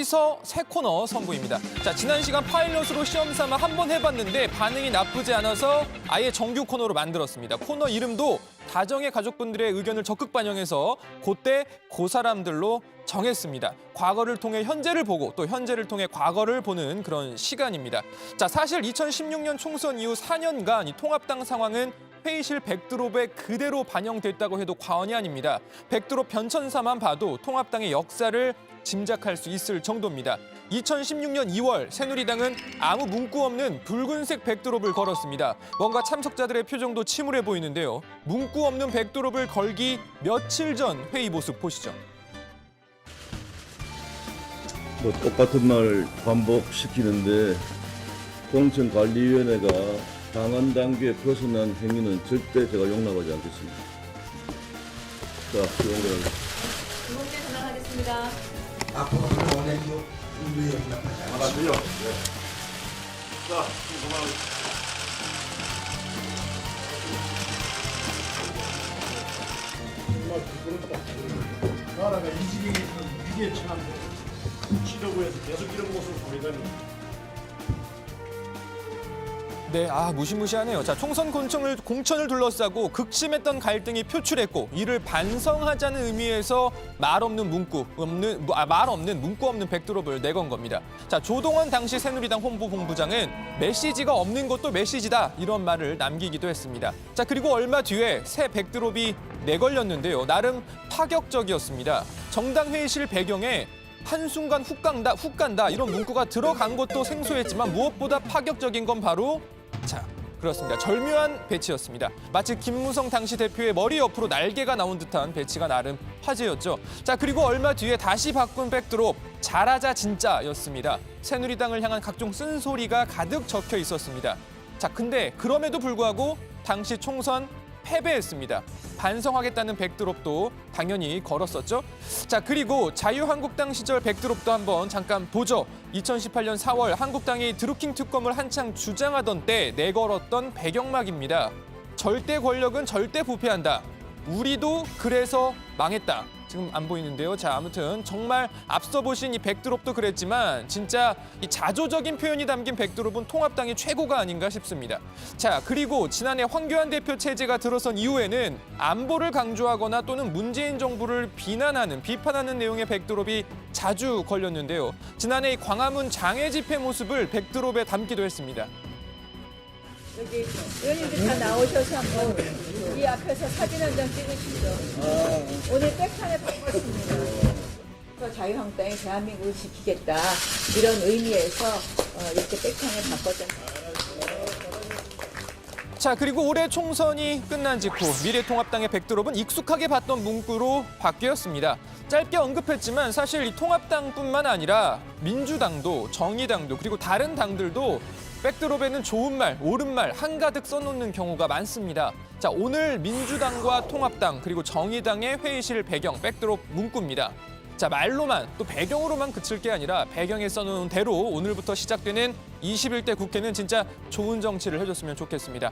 여기서 새 코너 선보입니다. 자, 지난 시간 파일럿으로 시험 삼아 한번 해봤는데 반응이 나쁘지 않아서 아예 정규 코너로 만들었습니다. 코너 이름도 다정의 가족분들의 의견을 적극 반영해서 그때 그 사람들로 정했습니다. 과거를 통해 현재를 보고 또 현재를 통해 과거를 보는 그런 시간입니다. 자, 사실 2016년 총선 이후 4년간 이 통합당 상황은 회의실 백드롭에 그대로 반영됐다고 해도 과언이 아닙니다. 백드롭 변천사만 봐도 통합당의 역사를 짐작할 수 있을 정도입니다. 2016년 2월 새누리당은 아무 문구 없는 붉은색 백드롭을 걸었습니다. 뭔가 참석자들의 표정도 침울해 보이는데요. 문구 없는 백드롭을 걸기 며칠 전 회의 모습 보시죠. 똑같은 말 반복시키는데 공천관리위원회가 당헌 당규에 벗어난 행위는 절대 제가 용납하지 않겠습니다. 자, 수고하세요. 두 번째 전환하겠습니다. 앞으로 원행도 인류에 용납하지 않습니다. 자, 그만하겠습니다. 정말 부끄럽다. 나라가 이 지경에 위기에 처한데 치려고해서 계속 이런 모습을 보이다니. 네, 무시무시하네요. 자, 총선 공천을 둘러싸고 극심했던 갈등이 표출했고 이를 반성하자는 의미에서 말 없는 문구 없는 백드롭을 내건 겁니다. 자, 조동원 당시 새누리당 홍보본부장은 메시지가 없는 것도 메시지다 이런 말을 남기기도 했습니다. 자, 그리고 얼마 뒤에 새 백드롭이 내걸렸는데요. 나름 파격적이었습니다. 정당 회의실 배경에 한순간 훅 간다 이런 문구가 들어간 것도 생소했지만 무엇보다 파격적인 건 바로 그렇습니다. 절묘한 배치였습니다. 마치 김무성 당시 대표의 머리 옆으로 날개가 나온 듯한 배치가 나름 화제였죠. 자, 그리고 얼마 뒤에 다시 바꾼 백드롭 잘하자 진짜였습니다. 새누리당을 향한 각종 쓴소리가 가득 적혀 있었습니다. 자, 근데 그럼에도 불구하고 당시 총선 패배했습니다. 반성하겠다는 백드롭도 당연히 걸었었죠. 자, 그리고 자유한국당 시절 백드롭도 한번 잠깐 보죠. 2018년 4월 한국당이 드루킹 특검을 한창 주장하던 때 내걸었던 배경막입니다. 절대 권력은 절대 부패한다. 우리도 그래서 망했다. 지금 안 보이는데요. 자, 아무튼 정말 앞서 보신 이 백드롭도 그랬지만 진짜 이 자조적인 표현이 담긴 백드롭은 통합당이 최고가 아닌가 싶습니다. 자, 그리고 지난해 황교안 대표 체제가 들어선 이후에는 안보를 강조하거나 또는 문재인 정부를 비판하는 내용의 백드롭이 자주 걸렸는데요. 지난해 이 광화문 장애 집회 모습을 백드롭에 담기도 했습니다. 여기 의원님들 다 나오셔서 한번 이 앞에서 사진 한 장 찍으시죠. 오늘 백판에 바꿨습니다. 자유한국당이 대한민국을 지키겠다 이런 의미에서 이렇게 백판에 바꿨잖아요. 자, 그리고 올해 총선이 끝난 직후 미래통합당의 백드롭은 익숙하게 봤던 문구로 바뀌었습니다. 짧게 언급했지만 사실 이 통합당뿐만 아니라 민주당도 정의당도 그리고 다른 당들도 백드롭에는 좋은 말, 옳은 말 한가득 써놓는 경우가 많습니다. 자, 오늘 민주당과 통합당 그리고 정의당의 회의실 배경 백드롭 문구입니다. 자, 말로만 또 배경으로만 그칠 게 아니라 배경에 써놓은 대로 오늘부터 시작되는 21대 국회는 진짜 좋은 정치를 해줬으면 좋겠습니다.